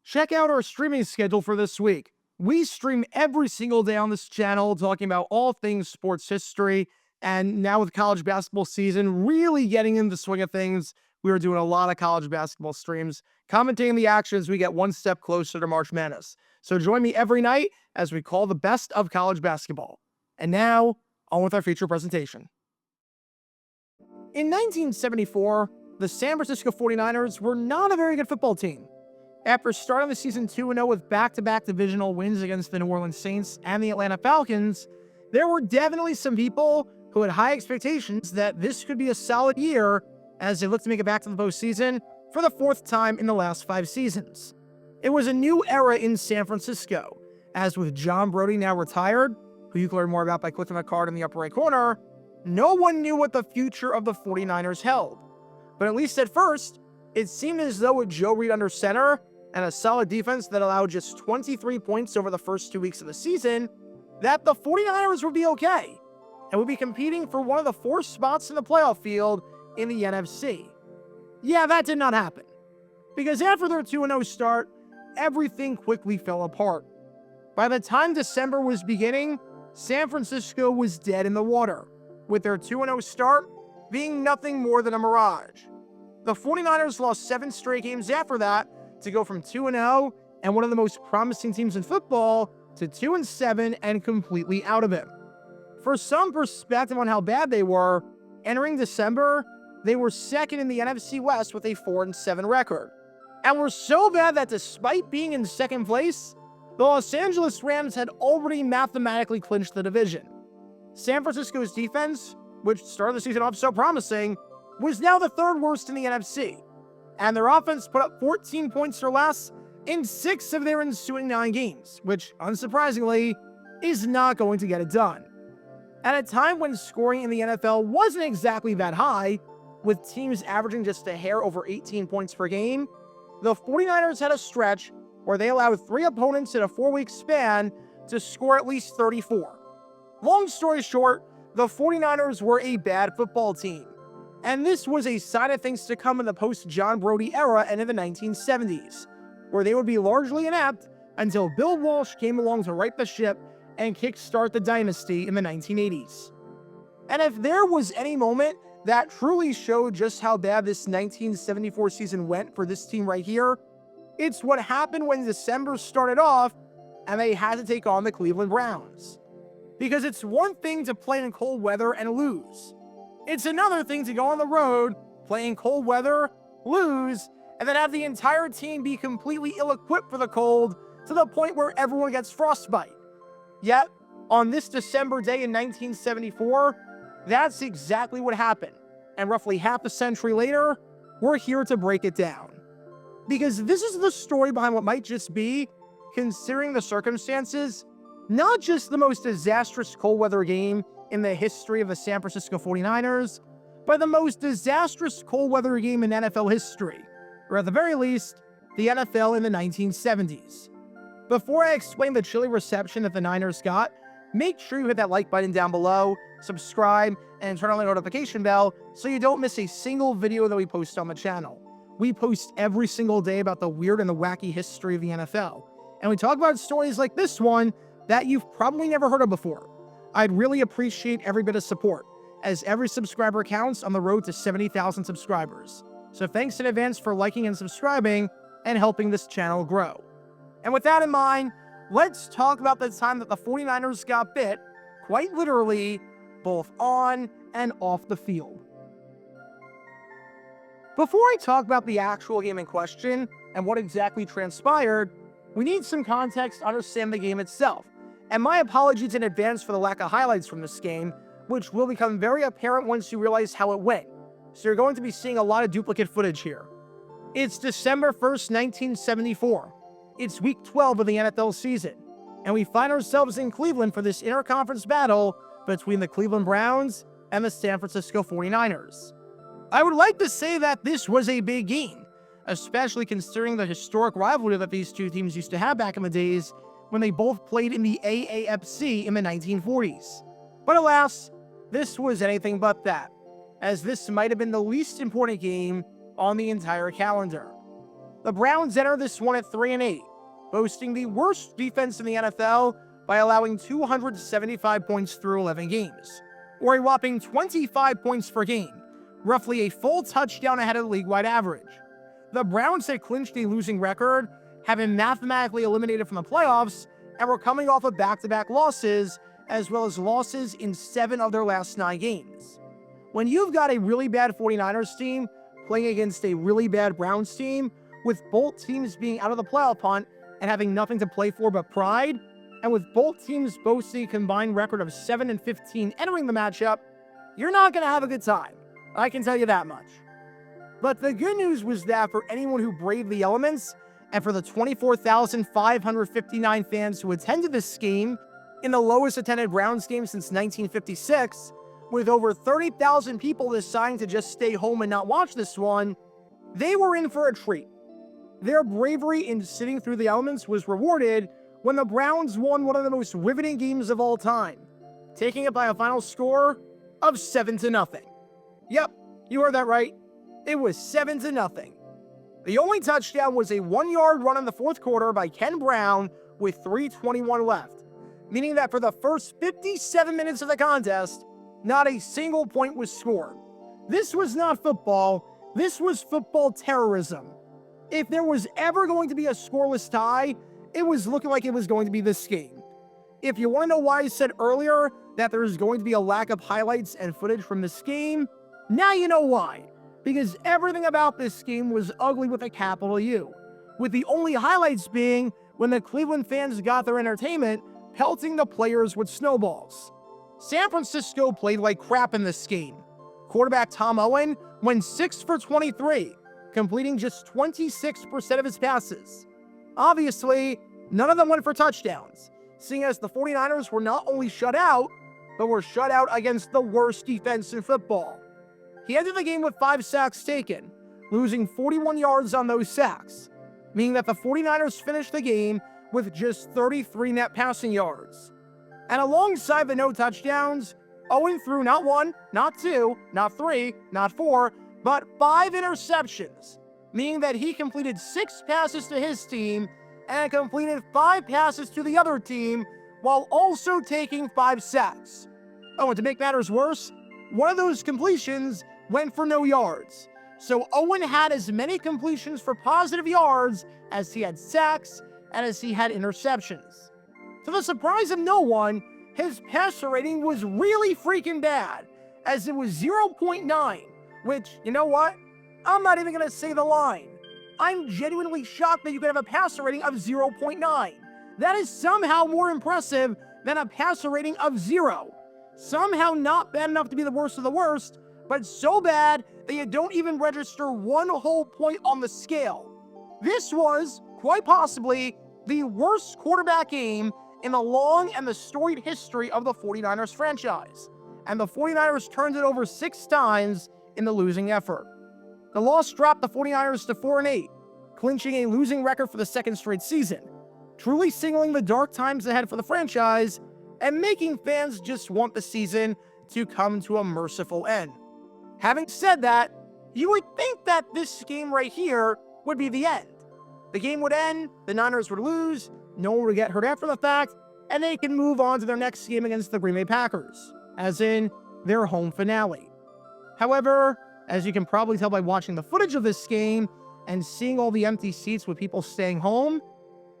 Check out our streaming schedule for this week. We stream every single day on this channel, talking about all things sports history. And now with college basketball season really getting in the swing of things, we are doing a lot of college basketball streams, commentating the action as we get one step closer to March Madness. So join me every night as we call the best of college basketball. And now, on with our feature presentation. In 1974, the San Francisco 49ers were not a very good football team. After starting the season 2-0 with back-to-back divisional wins against the New Orleans Saints and the Atlanta Falcons, there were definitely some people who had high expectations that this could be a solid year as they look to make it back to the postseason for the fourth time in the last 5 seasons. It was a new era in San Francisco, as with John Brodie now retired, who you can learn more about by clicking the card in the upper right corner, no one knew what the future of the 49ers held. But at least at first, it seemed as though with Joe Reed under center and a solid defense that allowed just 23 points over the first 2 weeks of the season, that the 49ers would be okay and would be competing for one of the 4 spots in the playoff field in the NFC. Yeah, that did not happen, because after their 2-0 start, everything quickly fell apart. By the time December was beginning, San Francisco was dead in the water, with their 2-0 start being nothing more than a mirage. The 49ers lost 7 straight games after that to go from 2-0 and one of the most promising teams in football to 2-7 and completely out of it. For some perspective on how bad they were, entering December, they were second in the NFC West with a 4-7 record, and were so bad that despite being in second place, the Los Angeles Rams had already mathematically clinched the division. San Francisco's defense, which started the season off so promising, was now the 3rd worst in the NFC, and their offense put up 14 points or less in 6 of their ensuing 9 games, which, unsurprisingly, is not going to get it done. At a time when scoring in the NFL wasn't exactly that high, with teams averaging just a hair over 18 points per game, the 49ers had a stretch where they allowed 3 opponents in a 4-week span to score at least 34. Long story short, the 49ers were a bad football team, and this was a sign of things to come in the post-John Brodie era and in the 1970s, where they would be largely inept until Bill Walsh came along to right the ship and kickstart the dynasty in the 1980s. And if there was any moment that truly showed just how bad this 1974 season went for this team right here, it's what happened when December started off and they had to take on the Cleveland Browns. Because it's one thing to play in cold weather and lose. It's another thing to go on the road, play in cold weather, lose, and then have the entire team be completely ill-equipped for the cold to the point where everyone gets frostbite. Yet, on this December day in 1974, that's exactly what happened. And roughly half a century later, we're here to break it down. Because this is the story behind what might just be, considering the circumstances, not just the most disastrous cold weather game in the history of the San Francisco 49ers, but the most disastrous cold weather game in NFL history, or at the very least, the NFL in the 1970s. Before I explain the chilly reception that the Niners got, make sure you hit that like button down below, subscribe, and turn on the notification bell so you don't miss a single video that we post on the channel. We post every single day about the weird and the wacky history of the NFL, and we talk about stories like this one that you've probably never heard of before. I'd really appreciate every bit of support, as every subscriber counts on the road to 70,000 subscribers. So thanks in advance for liking and subscribing and helping this channel grow. And with that in mind, let's talk about the time that the 49ers got bit, quite literally, both on and off the field. Before I talk about the actual game in question and what exactly transpired, we need some context to understand the game itself. And my apologies in advance for the lack of highlights from this game, which will become very apparent once you realize how it went. So you're going to be seeing a lot of duplicate footage here. It's December 1st, 1974. It's week 12 of the NFL season, and we find ourselves in Cleveland for this interconference battle between the Cleveland Browns and the San Francisco 49ers. I would like to say that this was a big game, especially considering the historic rivalry that these two teams used to have back in the days when they both played in the AAFC in the 1940s. But alas, this was anything but that, as this might have been the least important game on the entire calendar. The Browns enter this one at 3-8, boasting the worst defense in the NFL by allowing 275 points through 11 games, or a whopping 25 points per game, roughly a full touchdown ahead of the league-wide average. The Browns had clinched a losing record, have been mathematically eliminated from the playoffs, and were coming off of back-to-back losses, as well as losses in 7 of their last 9 games. When you've got a really bad 49ers team playing against a really bad Browns team, with both teams being out of the playoff hunt and having nothing to play for but pride, and with both teams boasting a combined record of 7-15 entering the matchup, you're not going to have a good time. I can tell you that much. But the good news was that for anyone who braved the elements, and for the 24,559 fans who attended this game, in the lowest attended Browns game since 1956, with over 30,000 people deciding to just stay home and not watch this one, they were in for a treat. Their bravery in sitting through the elements was rewarded when the Browns won one of the most riveting games of all time, taking it by a final score of 7-0. Yep, you heard that right. It was 7-0. The only touchdown was a 1-yard run in the fourth quarter by Ken Brown with 3:21 left, meaning that for the first 57 minutes of the contest, not a single point was scored. This was not football, this was football terrorism. If there was ever going to be a scoreless tie, it was looking like it was going to be this game. If you want to know why I said earlier that there's going to be a lack of highlights and footage from this game, now you know why. Because everything about this game was ugly with a capital U, with the only highlights being when the Cleveland fans got their entertainment pelting the players with snowballs. San Francisco played like crap in this game. Quarterback Tom Owen went 6 for 23, completing just 26% of his passes. Obviously, none of them went for touchdowns, seeing as the 49ers were not only shut out, but were shut out against the worst defense in football. He ended the game with 5 sacks taken, losing 41 yards on those sacks, meaning that the 49ers finished the game with just 33 net passing yards. And alongside the no touchdowns, Owen threw not 1, not 2, not 3, not 4, but 5 interceptions, meaning that he completed 6 passes to his team and completed 5 passes to the other team while also taking 5 sacks. Oh, and to make matters worse, one of those completions went for no yards. So Owen had as many completions for positive yards as he had sacks and as he had interceptions. To the surprise of no one, his passer rating was really freaking bad, as it was 0.9, which, you know what? I'm not even going to say the line. I'm genuinely shocked that you could have a passer rating of 0.9. That is somehow more impressive than a passer rating of 0. Somehow not bad enough to be the worst of the worst, but so bad that you don't even register 1 whole point on the scale. This was, quite possibly, the worst quarterback game in the long and the storied history of the 49ers franchise, and the 49ers turned it over 6 times in the losing effort. The loss dropped the 49ers to 4-8, clinching a losing record for the 2nd straight season, truly signaling the dark times ahead for the franchise and making fans just want the season to come to a merciful end. Having said that, you would think that this game right here would be the end. The game would end, the Niners would lose, no one would get hurt after the fact, and they can move on to their next game against the Green Bay Packers, as in their home finale. However, as you can probably tell by watching the footage of this game and seeing all the empty seats with people staying home,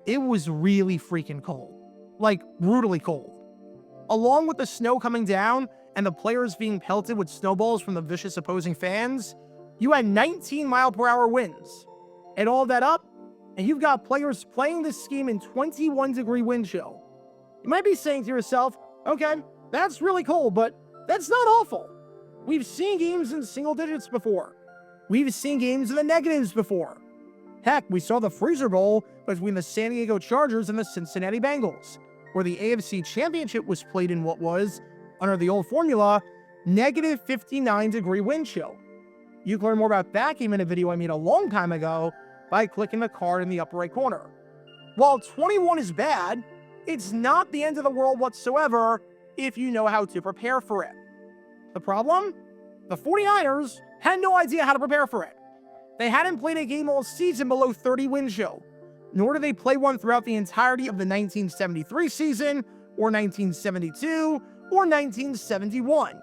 it was really freaking cold. Like, brutally cold. Along with the snow coming down and the players being pelted with snowballs from the vicious opposing fans, you had 19-mile-per-hour winds. Add all that up, and you've got players playing this game in 21-degree wind chill. You might be saying to yourself, okay, that's really cold, but that's not awful. We've seen games in single digits before. We've seen games in the negatives before. Heck, we saw the Freezer Bowl between the San Diego Chargers and the Cincinnati Bengals, where the AFC Championship was played in what was, under the old formula, negative 59-degree wind chill. You can learn more about that game in a video I made a long time ago by clicking the card in the upper right corner. While 21 is bad, it's not the end of the world whatsoever if you know how to prepare for it. The problem? The 49ers had no idea how to prepare for it. They hadn't played a game all season below 30 win chill, nor did they play one throughout the entirety of the 1973 season, or 1972, or 1971.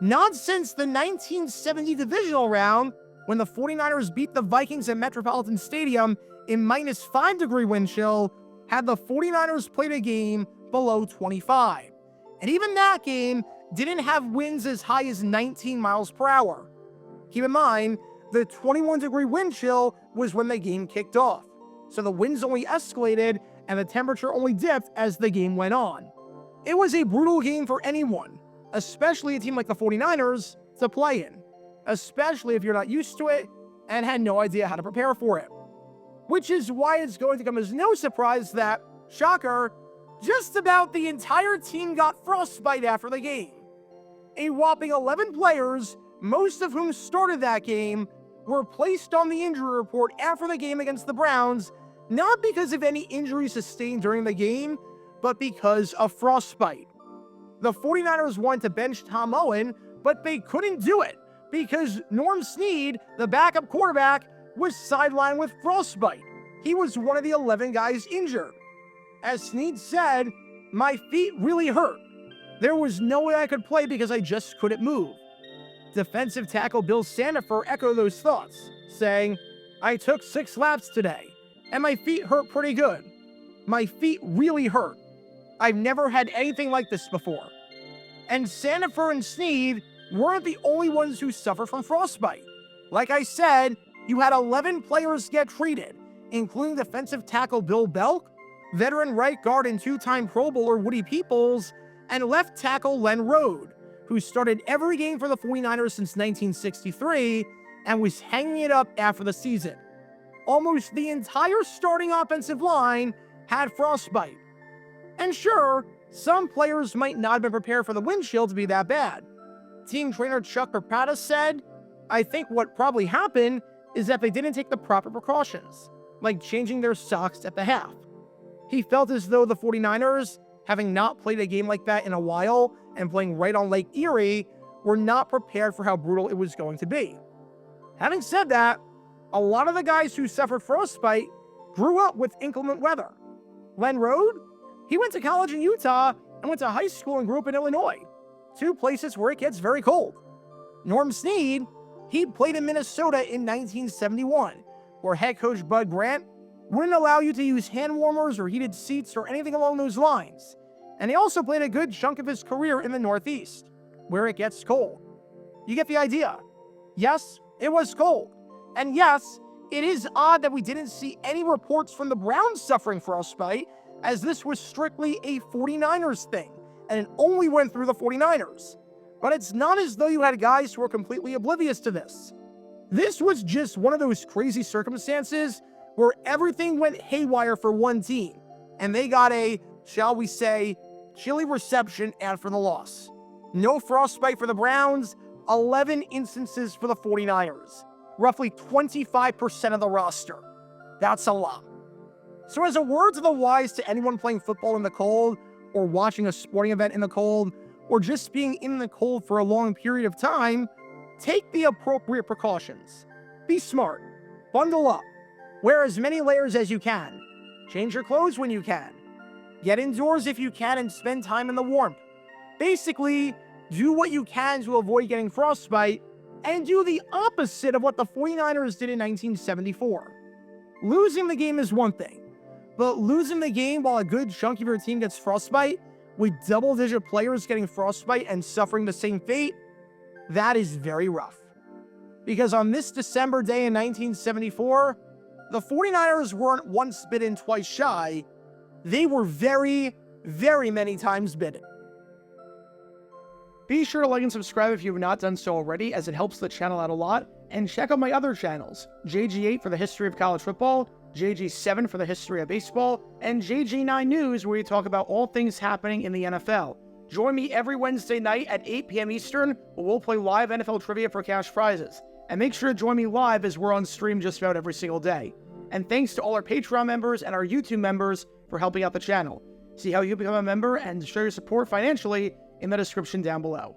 Not since the 1970 divisional round, when the 49ers beat the Vikings at Metropolitan Stadium in -5 degree wind chill, had the 49ers played a game below 25. And even that game didn't have winds as high as 19 miles per hour. Keep in mind, the 21 degree wind chill was when the game kicked off. So the winds only escalated and the temperature only dipped as the game went on. It was a brutal game for anyone, especially a team like the 49ers, to play in, especially if you're not used to it and had no idea how to prepare for it. Which is why it's going to come as no surprise that, shocker, just about the entire team got frostbite after the game. A whopping 11 players, most of whom started that game, were placed on the injury report after the game against the Browns, not because of any injuries sustained during the game, but because of frostbite. The 49ers wanted to bench Tom Owen, but they couldn't do it because Norm Snead, the backup quarterback, was sidelined with frostbite. He was one of the 11 guys injured. As Snead said, "My feet really hurt. There was no way I could play because I just couldn't move." Defensive tackle Bill Sandifer echoed those thoughts, saying, "I took 6 laps today, and my feet hurt pretty good. My feet really hurt. I've never had anything like this before." And Sandifer and Snead weren't the only ones who suffered from frostbite. Like I said, you had 11 players get treated, including defensive tackle Bill Belk, veteran right guard and 2-time Pro Bowler Woody Peoples, and left tackle Len Rode, who started every game for the 49ers since 1963 and was hanging it up after the season. Almost the entire starting offensive line had frostbite. And sure, some players might not have been prepared for the wind chill to be that bad. Team trainer Chuck Perpata said, "I think what probably happened is that they didn't take the proper precautions, like changing their socks at the half." He felt as though the 49ers, having not played a game like that in a while and playing right on Lake Erie, were not prepared for how brutal it was going to be. Having said that, a lot of the guys who suffered frostbite grew up with inclement weather. Len Rode, he went to college in Utah and went to high school and grew up in Illinois, 2 places where it gets very cold. Norm Snead, he played in Minnesota in 1971, where head coach Bud Grant wouldn't allow you to use hand warmers or heated seats or anything along those lines. And he also played a good chunk of his career in the Northeast, where it gets cold. You get the idea. Yes, it was cold. And yes, it is odd that we didn't see any reports from the Browns suffering frostbite, as this was strictly a 49ers thing, and it only went through the 49ers. But it's not as though you had guys who were completely oblivious to this. This was just one of those crazy circumstances where everything went haywire for one team, and they got a, shall we say, chilly reception after the loss. No frostbite for the Browns, 11 instances for the 49ers. Roughly 25% of the roster. That's a lot. So as a word to the wise to anyone playing football in the cold, or watching a sporting event in the cold, or just being in the cold for a long period of time, take the appropriate precautions. Be smart. Bundle up. Wear as many layers as you can. Change your clothes when you can. Get indoors if you can and spend time in the warmth. Basically, do what you can to avoid getting frostbite, and do the opposite of what the 49ers did in 1974. Losing the game is one thing, but losing the game while a good chunk of your team gets frostbite, with double-digit players getting frostbite and suffering the same fate, that is very rough. Because on this December day in 1974, the 49ers weren't once bitten, twice shy. They were very, very many times bitten. Be sure to like and subscribe if you have not done so already, as it helps the channel out a lot. And check out my other channels, JG8 for the history of college football, JG7 for the history of baseball, and JG9 News, where we talk about all things happening in the NFL. Join me every Wednesday night at 8 p.m. Eastern, where we'll play live NFL trivia for cash prizes. And make sure to join me live, as we're on stream just about every single day. And thanks to all our Patreon members and our YouTube members for helping out the channel. See how you become a member and show your support financially in the description down below.